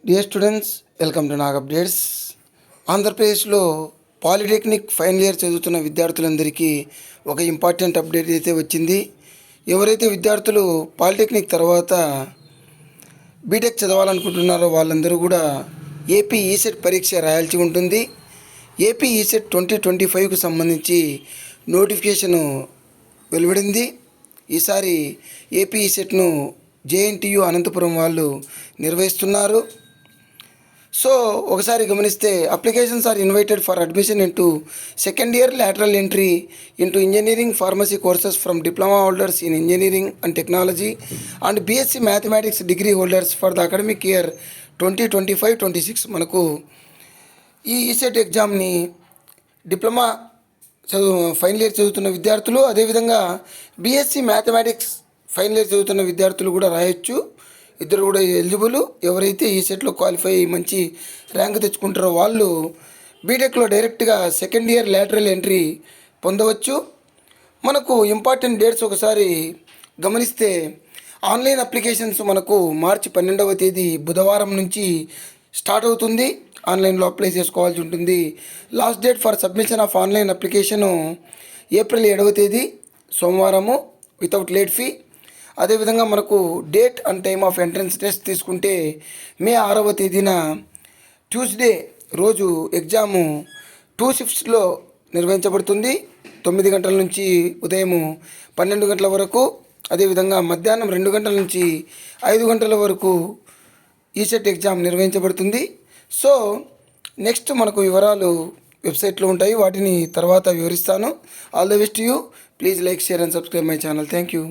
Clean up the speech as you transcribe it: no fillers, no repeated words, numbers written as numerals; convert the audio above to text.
Dear students, welcome to Nag updates. ఆంధ్రప్రదేశ్లో polytechnic final year చదువుతున్న విద్యార్థులందరికీ ఒక ఇంపార్టెంట్ అప్డేట్ అయితే వచ్చింది. ఎవరైతే విద్యార్థులు పాలిటెక్నిక్ తర్వాత బీటెక్ చదవాలనుకుంటున్నారో వాళ్ళందరూ కూడా ఏపీ ఈసెట్ పరీక్ష రాయాల్సి ఉంటుంది. ఏపీ ఈసెట్ 2025కు సంబంధించి నోటిఫికేషను వెలువడింది. ఈసారి ఏపీ ఈసెట్ను జేఎన్టీయు అనంతపురం వాళ్ళు నిర్వహిస్తున్నారు. సో ఒకసారి గమనిస్తే applications are invited for admission into second year lateral entry into engineering pharmacy courses from diploma holders in engineering and technology and BSc mathematics degree holders for the academic year 2025-26. మనకు ఈ ECET ఎగ్జామ్ని diploma final year చదువుతున్న విద్యార్థులు, అదేవిధంగా BSc mathematics final year చదువుతున్న విద్యార్థులు కూడా రాయొచ్చు. ఇద్దరు కూడా ఎలిజిబుల్. ఎవరైతే ఈ సెట్లో క్వాలిఫై మంచి ర్యాంక్ తెచ్చుకుంటారో వాళ్ళు బీటెక్లో డైరెక్ట్గా సెకండ్ ఇయర్ lateral entry పొందవచ్చు. మనకు ఇంపార్టెంట్ డేట్స్ ఒకసారి గమనిస్తే ఆన్లైన్ అప్లికేషన్స్ మనకు మార్చి 12వ తేదీ బుధవారం నుంచి స్టార్ట్ అవుతుంది. ఆన్లైన్లో అప్లై చేసుకోవాల్సి ఉంటుంది. Last date for submission of online application April 7వ తేదీ సోమవారము వితౌట్ లేట్ ఫీ. అదేవిధంగా మనకు date and time of entrance test తీసుకుంటే మే 6వ తేదీన ట్యూస్డే రోజు ఎగ్జాము 2 షిఫ్ట్స్లో నిర్వహించబడుతుంది. 9 గంటల నుంచి ఉదయం 12 గంటల వరకు, అదేవిధంగా మధ్యాహ్నం 2 గంటల నుంచి 5 గంటల వరకు ఈసెట్ ఎగ్జామ్ నిర్వహించబడుతుంది. సో నెక్స్ట్ మనకు వివరాలు వెబ్సైట్లో ఉంటాయి, వాటిని తర్వాత వివరిస్తాను. All the best you. Please like, share and subscribe my channel. Thank you.